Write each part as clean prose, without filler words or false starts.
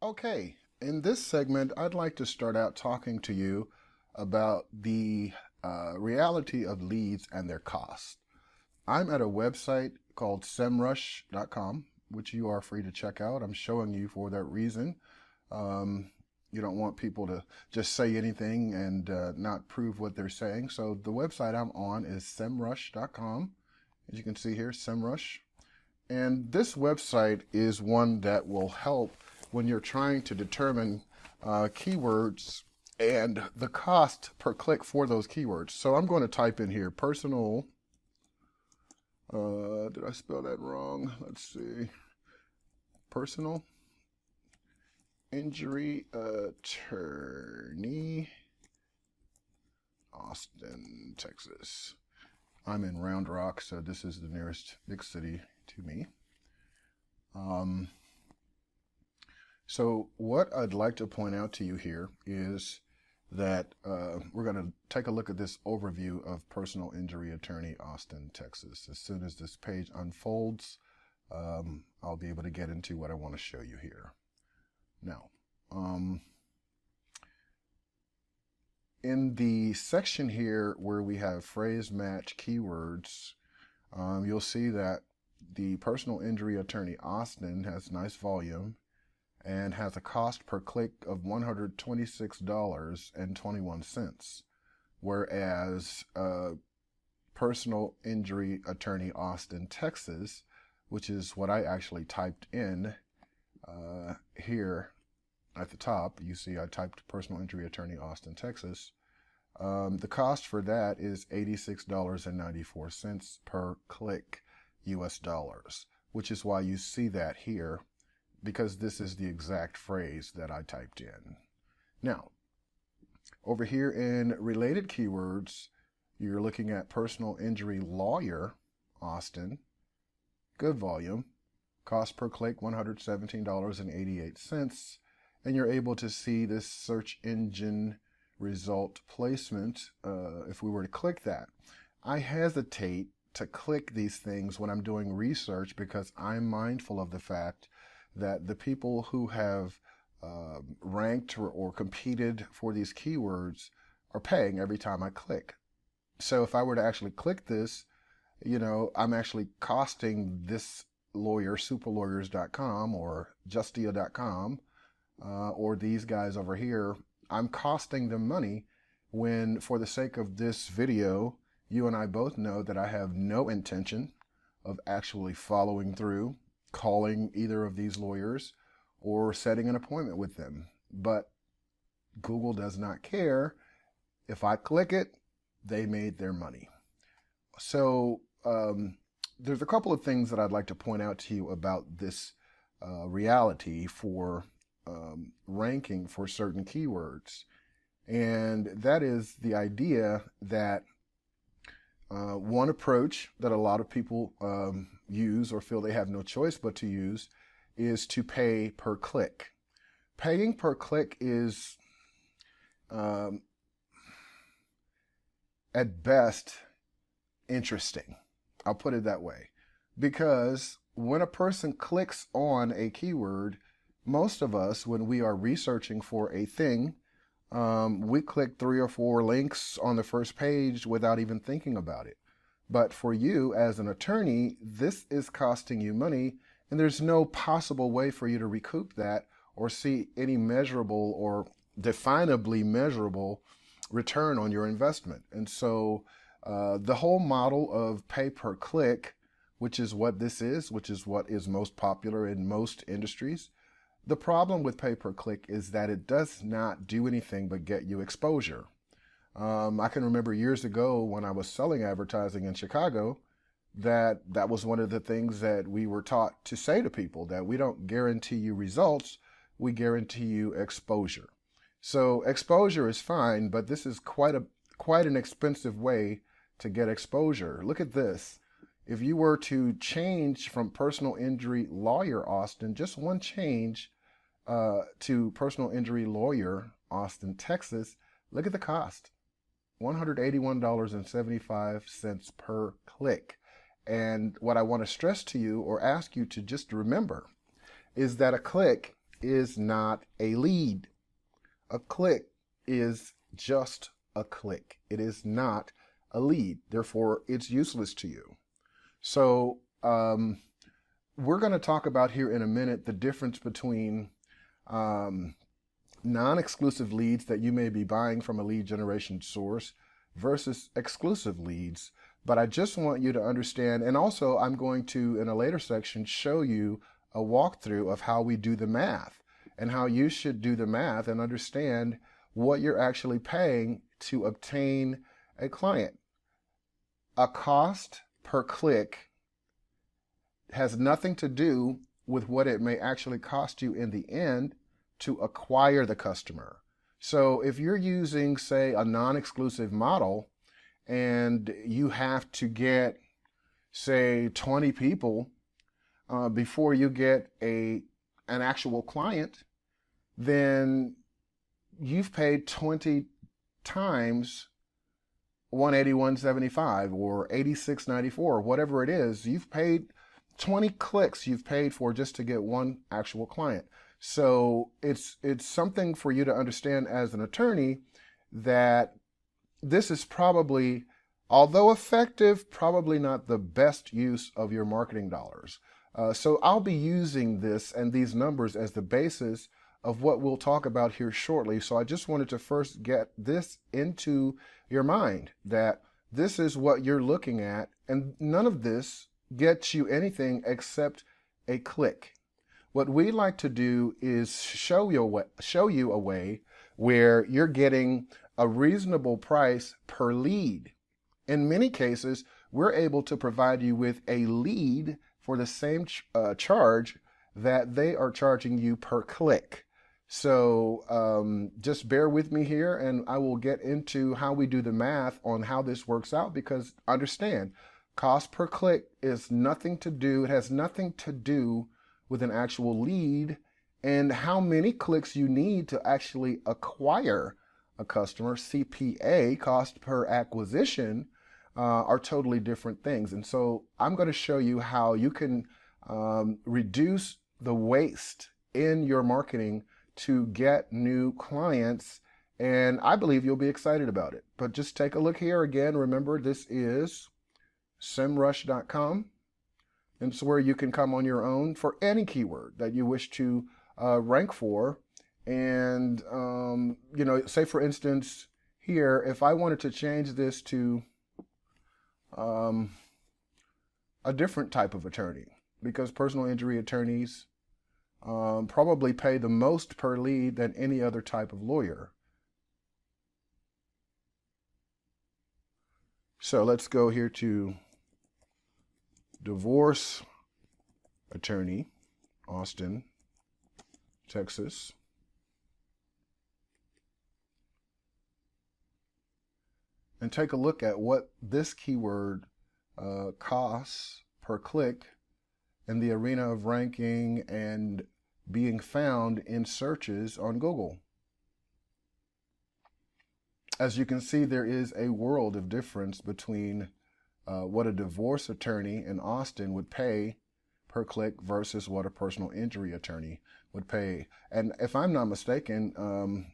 Okay, in this segment, I'd like to start out talking to you about the reality of leads and their cost. I'm at a website called semrush.com, which you are free to check out. I'm showing you for that reason. You don't want people to just say anything and not prove what they're saying. So the website I'm on is semrush.com. As you can see here, Semrush. And this website is one that will help when you're trying to determine keywords and the cost per click for those keywords. So I'm going to type in here personal, did I spell that wrong? Let's see, personal injury attorney, Austin, Texas. I'm in Round Rock, so this is the nearest big city to me. So what I'd like to point out to you here is that we're going to take a look at this overview of personal injury attorney, Austin, Texas. As soon as this page unfolds, I'll be able to get into what I want to show you here. Now, in the section here where we have phrase match keywords, you'll see that the personal injury attorney Austin has nice volume and has a cost per click of $126.21, whereas personal injury attorney Austin, Texas, which is what I actually typed in here at the top. You see I typed personal injury attorney Austin, Texas. The cost for that is $86.94 per click US dollars, which is why you see that here, because this is the exact phrase that I typed in. Now, over here in related keywords, you're looking at personal injury lawyer Austin, good volume, cost per click $117.88, and you're able to see this search engine result placement if we were to click that. I hesitate to click these things when I'm doing research because I'm mindful of the fact that the people who have ranked or competed for these keywords are paying every time I click. So if I were to actually click this, you know, I'm actually costing this lawyer, superlawyers.com or justia.com, or these guys over here, I'm costing them money when, for the sake of this video, you and I both know that I have no intention of actually following through, calling either of these lawyers, or setting an appointment with them. But Google does not care. If I click it, they made their money. So there's a couple of things that I'd like to point out to you about this reality for ranking for certain keywords. And that is the idea that one approach that a lot of people use or feel they have no choice but to use is to pay per click. Paying per click is at best interesting. I'll put it that way. Because when a person clicks on a keyword, most of us, when we are researching for a thing, we click 3 or 4 links on the first page without even thinking about it. But for you as an attorney, this is costing you money, and there's no possible way for you to recoup that or see any measurable or definably measurable return on your investment. And so the whole model of pay per click, which is what this is, which is what is most popular in most industries, the problem with pay-per-click is that it does not do anything but get you exposure. I can remember years ago when I was selling advertising in Chicago, that was one of the things that we were taught to say to people, that we don't guarantee you results, we guarantee you exposure. So exposure is fine, but this is quite an expensive way to get exposure. Look at this. If you were to change from personal injury lawyer Austin, just one change to personal injury lawyer Austin, Texas, look at the cost. $181.75 per click. And what I want to stress to you or ask you to just remember is that a click is not a lead. A click is just a click. It is not a lead. Therefore, it's useless to you. So we're going to talk about here in a minute the difference between non-exclusive leads that you may be buying from a lead generation source versus exclusive leads. But I just want you to understand, and also I'm going to, in a later section, show you a walkthrough of how we do the math and how you should do the math and understand what you're actually paying to obtain a client. A cost per click has nothing to do with what it may actually cost you in the end to acquire the customer. So if you're using, say, a non-exclusive model and you have to get, say, 20 people before you get an actual client, then you've paid 20 times 181.75 or 86.94, whatever it is. You've paid 20 clicks you've paid for just to get one actual client. So it's something for you to understand as an attorney that this is probably, although effective, probably not the best use of your marketing dollars. So I'll be using this and these numbers as the basis of what we'll talk about here shortly. So I just wanted to first get this into your mind, that this is what you're looking at, and none of this gets you anything except a click. What we like to do is show you a way where you're getting a reasonable price per lead. In many cases, we're able to provide you with a lead for the same charge that they are charging you per click. So just bear with me here, and I will get into how we do the math on how this works out, because understand, cost per click is nothing to do, it has nothing to do with an actual lead, and how many clicks you need to actually acquire a customer, CPA, cost per acquisition, are totally different things. And so I'm going to show you how you can reduce the waste in your marketing to get new clients, and I believe you'll be excited about it. But just take a look here again. Remember, this is semrush.com, and it's where you can come on your own for any keyword that you wish to rank for. And you know, say for instance here, if I wanted to change this to a different type of attorney, because personal injury attorneys probably pay the most per lead than any other type of lawyer. So let's go here to divorce attorney, Austin, Texas. And take a look at what this keyword costs per click in the arena of ranking and being found in searches on Google. As you can see, there is a world of difference between what a divorce attorney in Austin would pay per click versus what a personal injury attorney would pay. And if I'm not mistaken,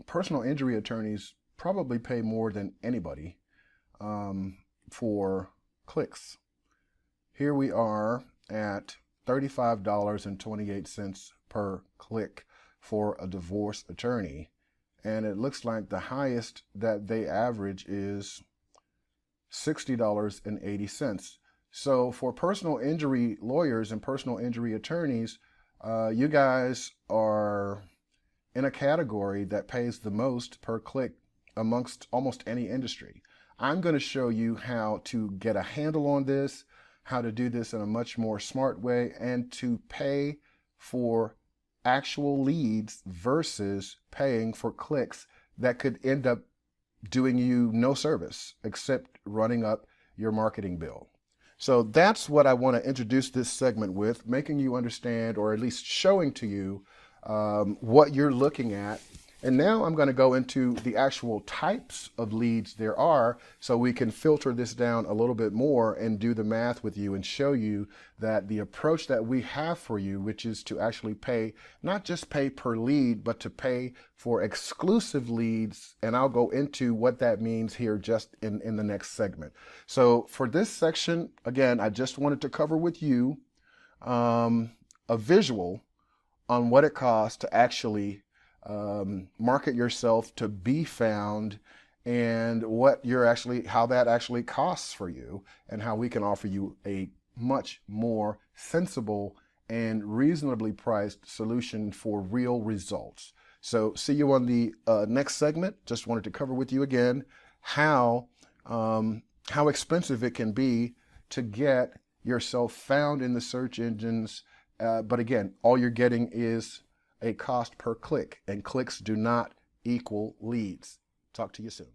personal injury attorneys probably pay more than anybody for clicks. Here we are at $35.28 per click for a divorce attorney. And it looks like the highest that they average is $60.80. So for personal injury lawyers and personal injury attorneys, you guys are in a category that pays the most per click amongst almost any industry. I'm going to show you how to get a handle on this, how to do this in a much more smart way, and to pay for actual leads versus paying for clicks that could end up doing you no service except running up your marketing bill. So that's what I want to introduce this segment with, making you understand, or at least showing to you what you're looking at And now I'm going to go into the actual types of leads there are so we can filter this down a little bit more and do the math with you and show you that the approach that we have for you, which is to actually pay, not just pay per lead, but to pay for exclusive leads. And I'll go into what that means here just in the next segment. So for this section, again, I just wanted to cover with you a visual on what it costs to actually market yourself, to be found, and how that actually costs for you, and how we can offer you a much more sensible and reasonably priced solution for real results. So see you on the next segment. Just wanted to cover with you again how expensive it can be to get yourself found in the search engines. But again, all you're getting is a cost per click, and clicks do not equal leads. Talk to you soon.